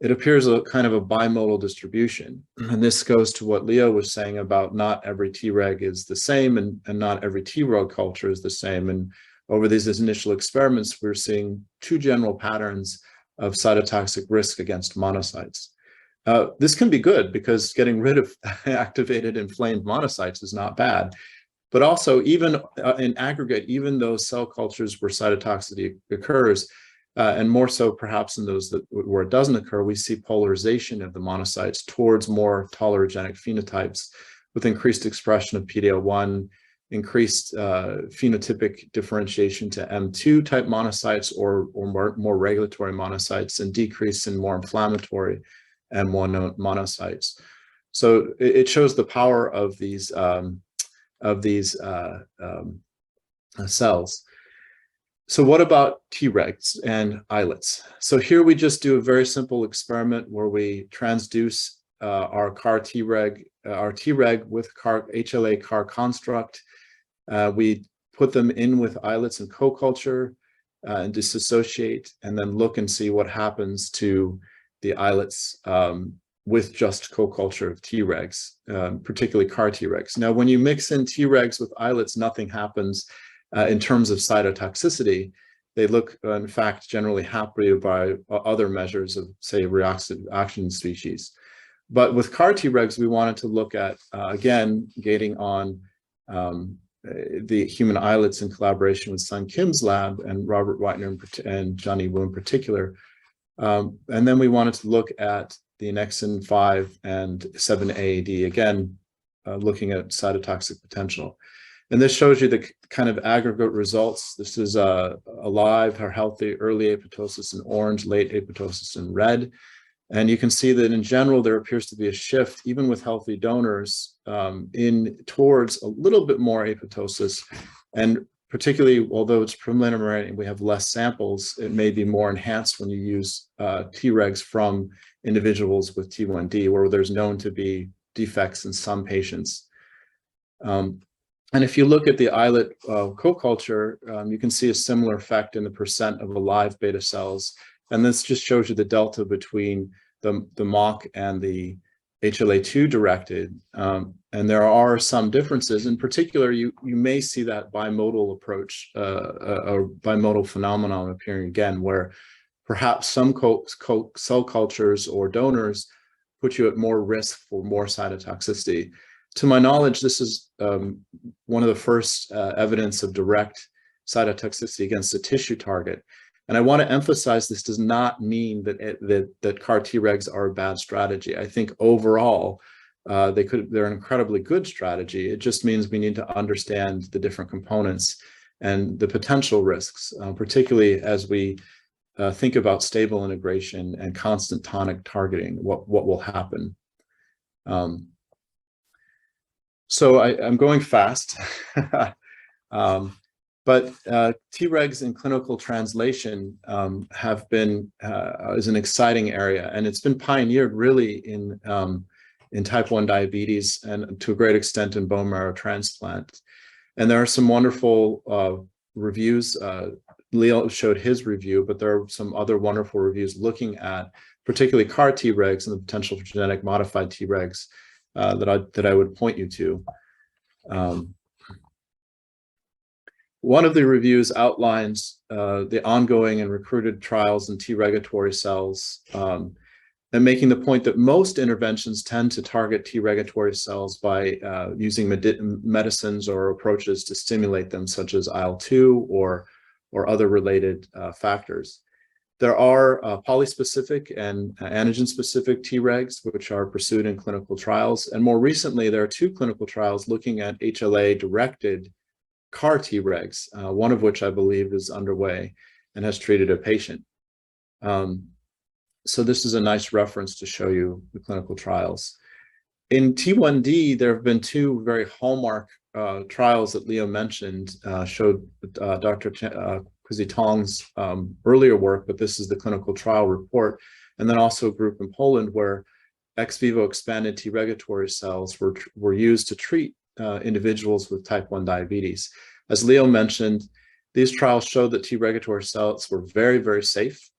it appears a kind of a bimodal distribution. And this goes to what Leo was saying about not every Treg is the same, and not every Treg culture is the same. And over these initial experiments, we're seeing two general patterns of cytotoxic risk against monocytes. This can be good because getting rid of activated inflamed monocytes is not bad. But also, even in aggregate, even those cell cultures where cytotoxicity occurs, and more so perhaps in those where it doesn't occur, we see polarization of the monocytes towards more tolerogenic phenotypes with increased expression of PD-L1, increased phenotypic differentiation to M2 type monocytes or more regulatory monocytes, and decrease in more inflammatory M1 monocytes. So it shows the power of these cells. So what about Tregs and islets? So here we just do a very simple experiment where we transduce our Treg with HLA CAR construct. We put them in with islets and co-culture and disassociate, and then look and see what happens to the islets with just co-culture of Tregs, particularly CAR Tregs. Now, when you mix in Tregs with islets, nothing happens in terms of cytotoxicity. They look, in fact, generally happier by other measures of, say, reoxidation species. But with CAR Tregs, we wanted to look at, again, gating on the human islets in collaboration with Sun Kim's lab and Robert Whitener and Johnny Wu in particular. And then we wanted to look at the Annexin 5 and 7-AAD, again, looking at cytotoxic potential. And this shows you the kind of aggregate results. This is alive or healthy early apoptosis in orange, late apoptosis in red. And you can see that in general, there appears to be a shift, even with healthy donors, towards a little bit more apoptosis. And particularly, although it's preliminary and we have less samples, it may be more enhanced when you use Tregs from individuals with T1D, where there's known to be defects in some patients. And if you look at the islet co-culture, you can see a similar effect in the percent of alive beta cells. And this just shows you the delta between the MOC and the HLA-2 directed. And there are some differences. In particular, you may see that bimodal approach, or bimodal phenomenon appearing again, where perhaps some cell cultures or donors put you at more risk for more cytotoxicity. To my knowledge, this is one of the first evidence of direct cytotoxicity against a tissue target. And I want to emphasize this does not mean that CAR Tregs are a bad strategy. I think overall, they're an incredibly good strategy. It just means we need to understand the different components and the potential risks, particularly as we think about stable integration and constant tonic targeting, what will happen. So I'm going fast, but Tregs in clinical translation have been is an exciting area, and it's been pioneered really in type 1 diabetes and to a great extent in bone marrow transplant. And there are some wonderful reviews. Leo showed his review, but there are some other wonderful reviews looking at particularly CAR Tregs and the potential for genetic modified Tregs that I would point you to. One of the reviews outlines the ongoing and recruited trials in T regulatory cells, and making the point that most interventions tend to target T regulatory cells by using medicines or approaches to stimulate them, such as IL-2 or other related factors. There are polyspecific and antigen-specific Tregs, which are pursued in clinical trials. And more recently, there are 2 clinical trials looking at HLA-directed CAR Tregs, one of which I believe is underway and has treated a patient. So this is a nice reference to show you the clinical trials. In T1D, there have been 2 very hallmark trials that Leo mentioned, showed Dr. Quizzy Tong's earlier work, but this is the clinical trial report. And then also a group in Poland where ex vivo expanded T regulatory cells were used to treat individuals with type 1 diabetes. As Leo mentioned, these trials showed that T regulatory cells were very, very safe.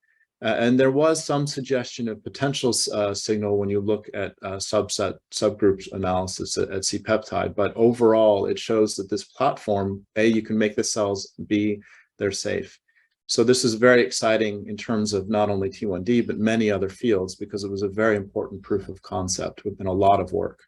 And there was some suggestion of potential signal when you look at subgroup analysis at C-peptide. But overall, it shows that this platform, A, you can make the cells, B, they're safe. So this is very exciting in terms of not only T1D, but many other fields, because it was a very important proof of concept within a lot of work.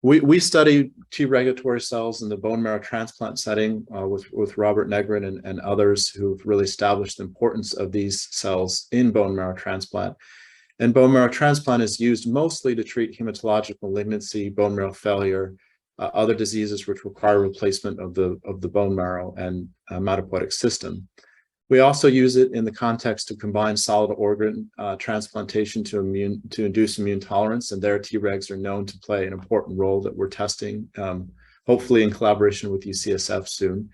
We study T regulatory cells in the bone marrow transplant setting with Robert Negrin and others who've really established the importance of these cells in bone marrow transplant. And bone marrow transplant is used mostly to treat hematologic malignancy, bone marrow failure, other diseases which require replacement of the bone marrow and hematopoietic system. We also use it in the context of combined solid organ transplantation to induce immune tolerance, and their Tregs are known to play an important role that we're testing, hopefully in collaboration with UCSF soon.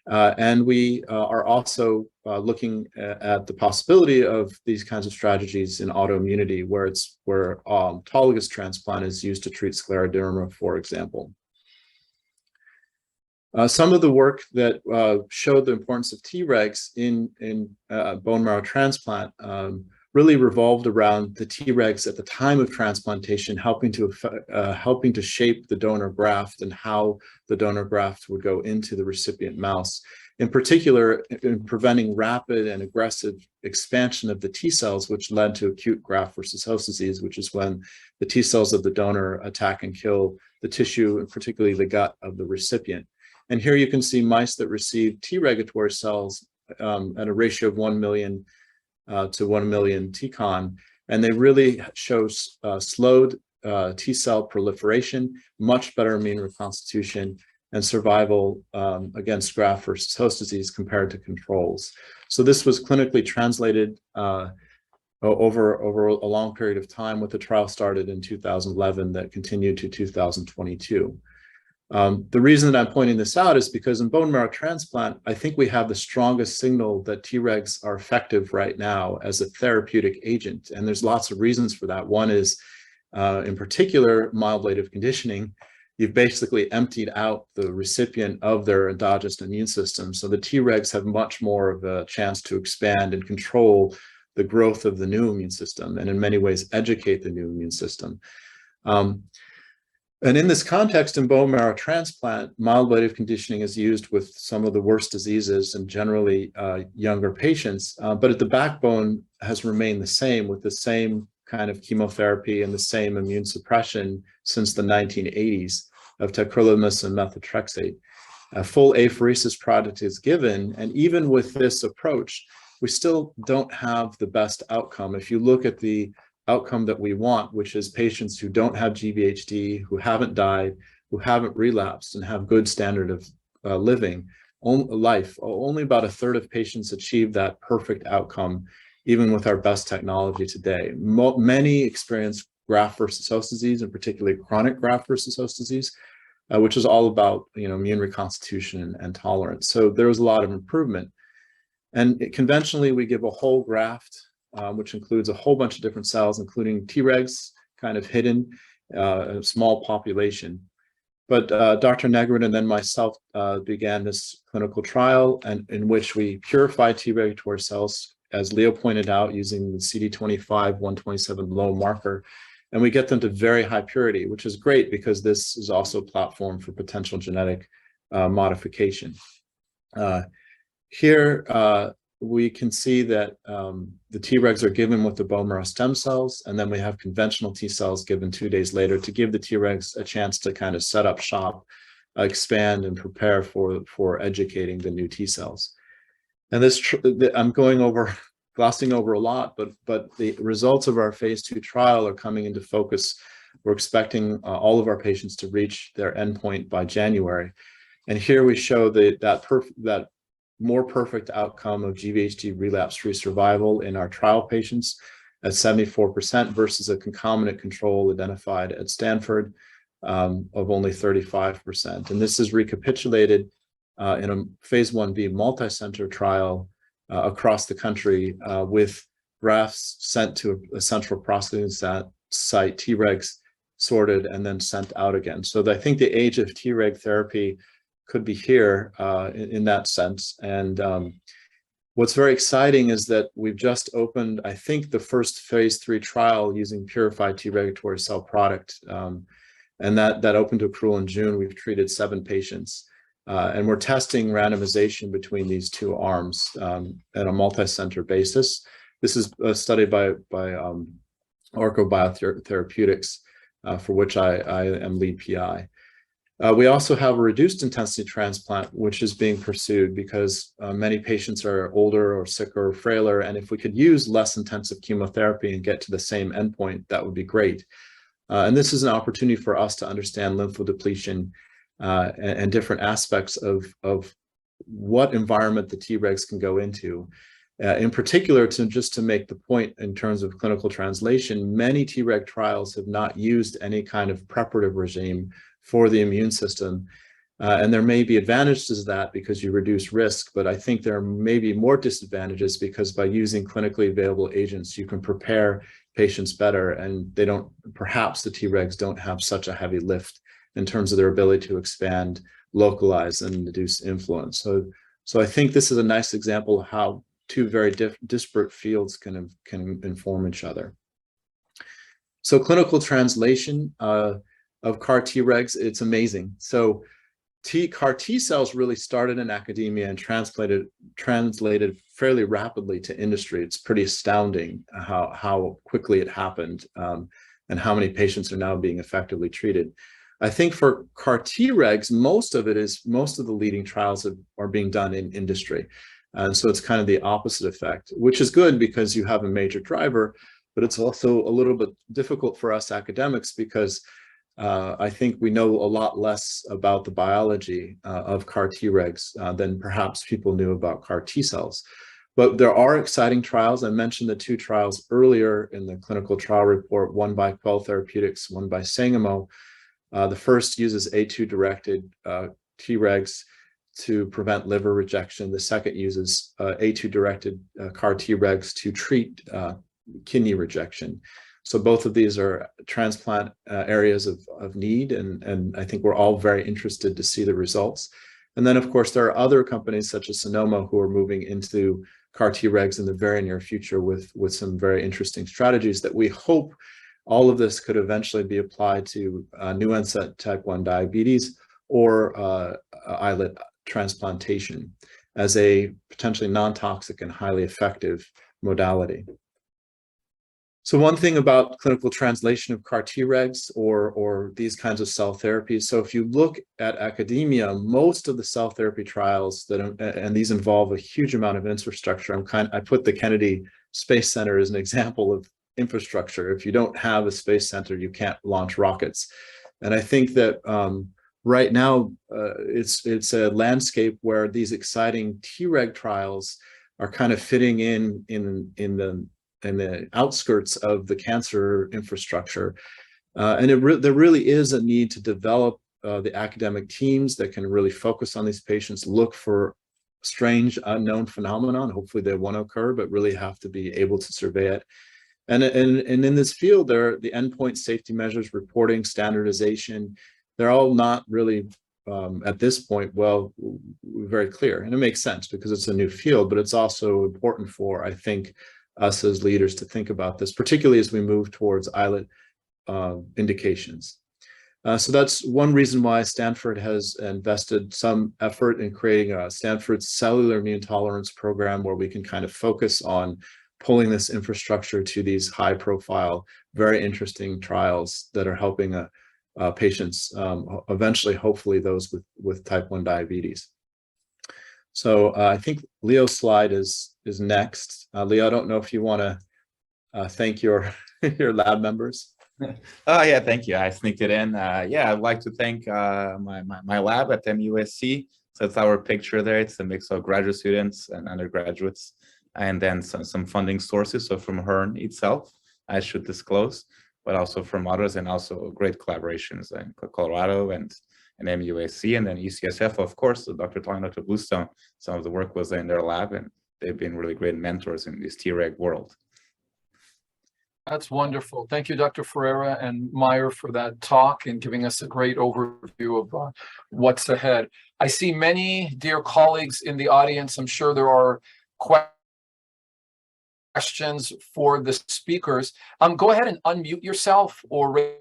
And we are also looking at the possibility of these kinds of strategies in autoimmunity, where autologous transplant is used to treat scleroderma, for example. Some of the work that showed the importance of Tregs in bone marrow transplant really revolved around the Tregs at the time of transplantation, helping to shape the donor graft and how the donor graft would go into the recipient mouse. In particular, in preventing rapid and aggressive expansion of the T cells, which led to acute graft versus host disease, which is when the T cells of the donor attack and kill the tissue, and particularly the gut of the recipient. And here you can see mice that receive T regulatory cells at a ratio of 1 million to 1 million TCON, and they really show slowed T cell proliferation, much better immune reconstitution, and survival against graft versus host disease compared to controls. So this was clinically translated over a long period of time, with the trial started in 2011 that continued to 2022. The reason that I'm pointing this out is because in bone marrow transplant, I think we have the strongest signal that Tregs are effective right now as a therapeutic agent. And there's lots of reasons for that. One is, in particular, mild ablative conditioning. You've basically emptied out the recipient of their endogenous immune system. So the Tregs have much more of a chance to expand and control the growth of the new immune system, and in many ways educate the new immune system. And in this context, in bone marrow transplant, mild ablative conditioning is used with some of the worst diseases and generally younger patients, but the backbone has remained the same, with the same kind of chemotherapy and the same immune suppression since the 1980s of tacrolimus and methotrexate. A full apheresis product is given, and even with this approach, we still don't have the best outcome. If you look at the outcome that we want, which is patients who don't have GVHD, who haven't died, who haven't relapsed, and have good standard of life, only about a third of patients achieve that perfect outcome, even with our best technology today. Many experience graft versus host disease, and particularly chronic graft versus host disease, which is all about immune reconstitution and tolerance. So there was a lot of improvement. And conventionally, we give a whole graft, which includes a whole bunch of different cells, including Tregs, kind of hidden, a small population. But Dr. Negrin and then myself began this clinical trial, and in which we purify T regulatory cells, as Leo pointed out, using the CD25 127 low marker, and we get them to very high purity, which is great because this is also a platform for potential genetic modification. Here, we can see that the Tregs are given with the bone marrow stem cells, and then we have conventional T cells given 2 days later to give the Tregs a chance to kind of set up shop, expand, and prepare for educating the new T cells. And this, I'm glossing over a lot, but the results of our phase 2 trial are coming into focus. We're expecting all of our patients to reach their endpoint by January. And here we show that more perfect outcome of GVHD relapse-free survival in our trial patients at 74% versus a concomitant control identified at Stanford of only 35%. And this is recapitulated in a phase 1b multi-center trial across the country with grafts sent to a central processing site, Tregs sorted, and then sent out again. So I think the age of Treg therapy could be here in that sense. And what's very exciting is that we've just opened, I think, the first phase 3 trial using purified T regulatory cell product. And that opened to accrual in June. We've treated 7 patients. And we're testing randomization between these 2 arms at a multi-center basis. This is a study by Orco Biotherapeutics, for which I am lead PI. We also have a reduced intensity transplant, which is being pursued because many patients are older or sicker or frailer. And if we could use less intensive chemotherapy and get to the same endpoint, that would be great. And this is an opportunity for us to understand lymphodepletion and different aspects of what environment the Tregs can go into. In particular, just to make the point in terms of clinical translation, many Treg trials have not used any kind of preparative regime for the immune system. And there may be advantages to that because you reduce risk, but I think there may be more disadvantages because by using clinically available agents, you can prepare patients better, and perhaps the Tregs don't have such a heavy lift in terms of their ability to expand, localize, and induce influence. So I think this is a nice example of how 2 very disparate fields can inform each other. So clinical translation of CAR Tregs, it's amazing. So CAR T cells really started in academia and translated fairly rapidly to industry. It's pretty astounding how quickly it happened and how many patients are now being effectively treated. I think for CAR Tregs, most of the leading trials are being done in industry. And so it's kind of the opposite effect, which is good because you have a major driver, but it's also a little bit difficult for us academics because I think we know a lot less about the biology of CAR Tregs than perhaps people knew about CAR T cells. But there are exciting trials. I mentioned the 2 trials earlier in the clinical trial report, one by Quell Therapeutics, one by Sangamo. The first uses A2-directed Tregs to prevent liver rejection. The second uses A2-directed CAR Tregs to treat kidney rejection. So both of these are transplant areas of need, and I think we're all very interested to see the results. And then, of course, there are other companies such as Sonoma who are moving into CAR Tregs in the very near future with some very interesting strategies that we hope all of this could eventually be applied to new onset type 1 diabetes or islet transplantation as a potentially non-toxic and highly effective modality. So one thing about clinical translation of CAR Tregs or these kinds of cell therapies, so if you look at academia, most of the cell therapy trials and these involve a huge amount of infrastructure. I put the Kennedy Space Center as an example of infrastructure. If you don't have a space center, you can't launch rockets. And I think that right now it's a landscape where these exciting Treg trials are kind of fitting in the outskirts of the cancer infrastructure. And there really is a need to develop the academic teams that can really focus on these patients, look for strange unknown phenomenon. Hopefully they won't occur, but really have to be able to survey it. And in this field, there are the endpoint safety measures, reporting, standardization. They're all not really at this point, very clear. And it makes sense because it's a new field, but it's also important for, I think, us as leaders to think about this, particularly as we move towards islet indications. So that's one reason why Stanford has invested some effort in creating a Stanford Cellular Immune Tolerance program where we can kind of focus on pulling this infrastructure to these high profile, very interesting trials that are helping patients, eventually, hopefully those with type 1 diabetes. So I think Leo's slide is next. Leo, I don't know if you want to thank your lab members. Oh yeah, thank you. I sneaked it in. Yeah, I'd like to thank my lab at MUSC. So it's our picture there. It's a mix of graduate students and undergraduates, and then some funding sources. So from HERN itself, I should disclose, but also from others, and also great collaborations in Colorado and MUSC, and then UCSF, of course. So Dr. Tong, Dr. Bluestone, some of the work was in their lab, and they've been really great mentors in this Treg world. That's wonderful. Thank you, Dr. Ferreira and Meyer, for that talk and giving us a great overview of what's ahead. I see many dear colleagues in the audience. I'm sure there are questions for the speakers. Go ahead and unmute yourself or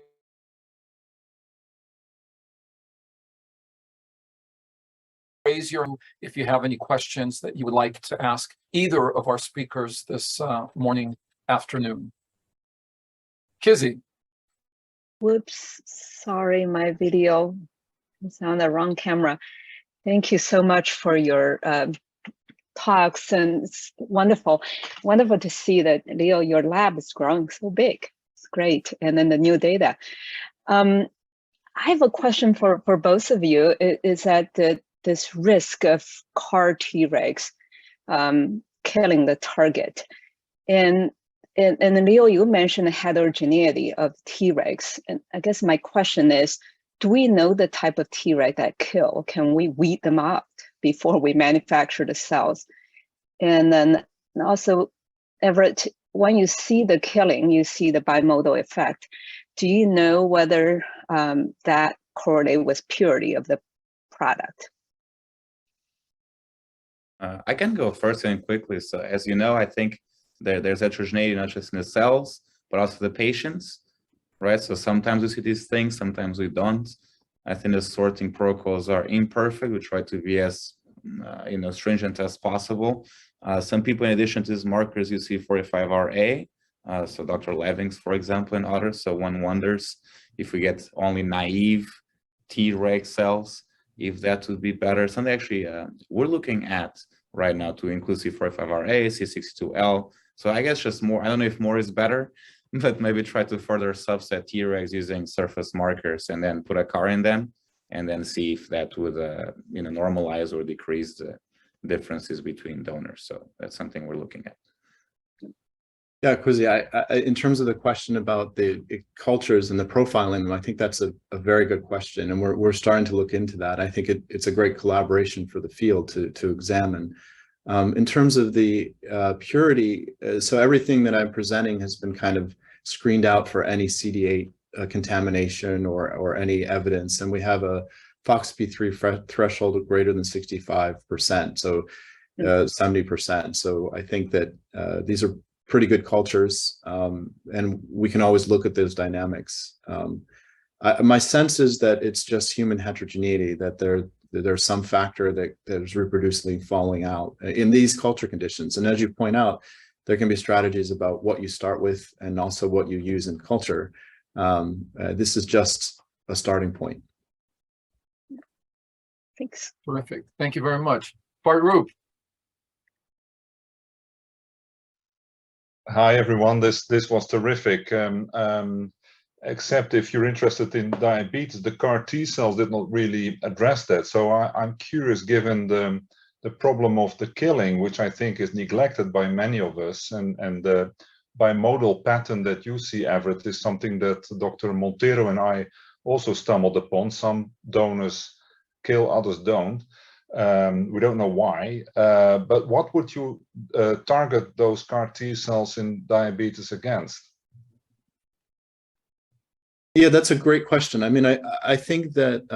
raise your hand if you have any questions that you would like to ask either of our speakers this morning, afternoon. Kizzy. Whoops, sorry, my video is on the wrong camera. Thank you so much for your talks, and it's wonderful to see that, Leo, your lab is growing so big. It's great, and then the new data. I have a question for both of you, is that this risk of CAR Tregs killing the target. And Leo, you mentioned heterogeneity of Tregs. And I guess my question is, do we know the type of Treg that kill? Can we weed them out before we manufacture the cells? And then also, Everett, when you see the killing, you see the bimodal effect. Do you know whether that correlates with purity of the product? I can go first and quickly. So as you know, I think there's heterogeneity not just in the cells, but also the patients, right? So sometimes we see these things, sometimes we don't. I think the sorting protocols are imperfect. We try to be as stringent as possible. Some people, in addition to these markers, you see 45RA. So Dr. Levings, for example, and others. So one wonders if we get only naive Treg cells, if that would be better. Something actually we're looking at right now to include C45RA, C62L. So I guess just more, I don't know if more is better, but maybe try to further subset Tregs using surface markers and then put a CAR in them and then see if that would normalize or decrease the differences between donors. So that's something we're looking at. Yeah, Quizzy, in terms of the question about the cultures and the profiling, I think that's a very good question, and we're starting to look into that. I think it's a great collaboration for the field to examine. In terms of the purity, so everything that I'm presenting has been kind of screened out for any CD8 contamination or any evidence, and we have a FOXP3 threshold of greater than 65%, so 70%. So I think that these are pretty good cultures, and we can always look at those dynamics. My sense is that it's just human heterogeneity, that there's some factor that is reproducibly falling out in these culture conditions. And as you point out, there can be strategies about what you start with and also what you use in culture. This is just a starting point. Thanks. Terrific. Thank you very much. Farooq. Hi, everyone. This was terrific. Except if you're interested in diabetes, the CAR T cells did not really address that. So I'm curious, given the problem of the killing, which I think is neglected by many of us, and the bimodal pattern that you see, Everett, is something that Dr. Montero and I also stumbled upon. Some donors kill, others don't. We don't know why, but what would you target those CAR T cells in diabetes against? Yeah, that's a great question. I mean, I think that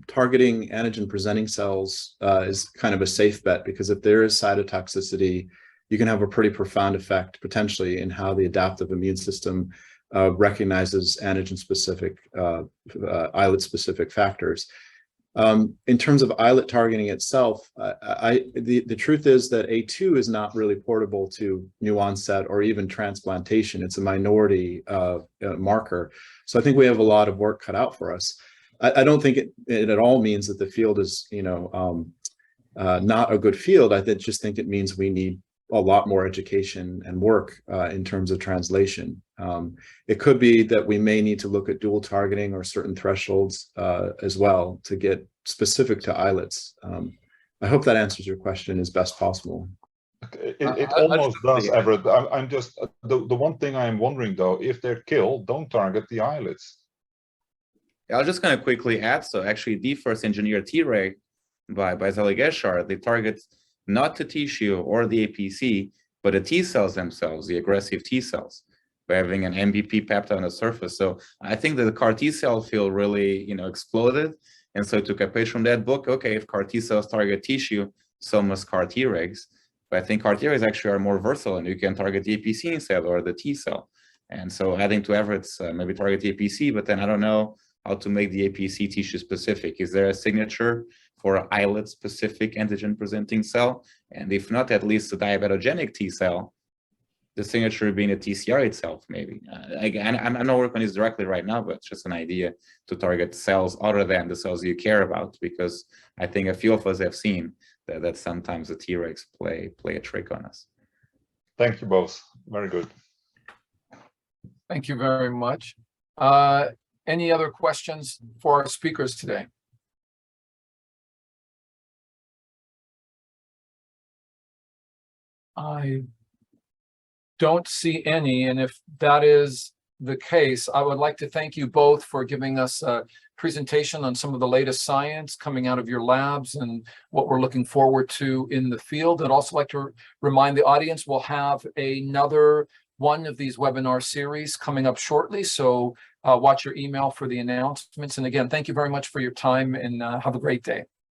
targeting antigen presenting cells is kind of a safe bet, because if there is cytotoxicity, you can have a pretty profound effect potentially in how the adaptive immune system recognizes antigen specific, islet specific factors. In terms of islet targeting itself, the truth is that A2 is not really portable to new onset or even transplantation. It's a minority marker. So I think we have a lot of work cut out for us. I don't think it at all means that the field is, not a good field. I just think it means we need a lot more education and work in terms of translation. It could be that we may need to look at dual targeting or certain thresholds as well to get specific to islets. I hope that answers your question as best possible. It almost does, Everett. I'm just, the one thing I'm wondering though, if they're killed, don't target the islets. I was just going to quickly add, so actually the first engineered Treg by Zeligesher, they target not the tissue or the APC, but the T cells themselves, the aggressive T cells. by having an MBP peptide on the surface. So I think that the CAR T cell field really, exploded. And so I took a page from that book. Okay, if CAR T cells target tissue, so must CAR Tregs. But I think CAR Tregs actually are more versatile, and you can target the APC cell or the T cell. And so adding to Everett's, maybe target the APC, but then I don't know how to make the APC tissue specific. Is there a signature for an islet specific antigen presenting cell? And if not, at least the diabetogenic T cell, the signature being a TCR itself, maybe. Again, I'm not working on this directly right now, but it's just an idea to target cells other than the cells you care about, because I think a few of us have seen that sometimes the Tregs play a trick on us. Thank you both. Very good. Thank you very much. Any other questions for our speakers today? I don't see any, and if that is the case, I would like to thank you both for giving us a presentation on some of the latest science coming out of your labs and what we're looking forward to in the field. I'd also like to remind the audience we'll have another one of these webinar series coming up shortly, so watch your email for the announcements. And again, thank you very much for your time, and have a great day.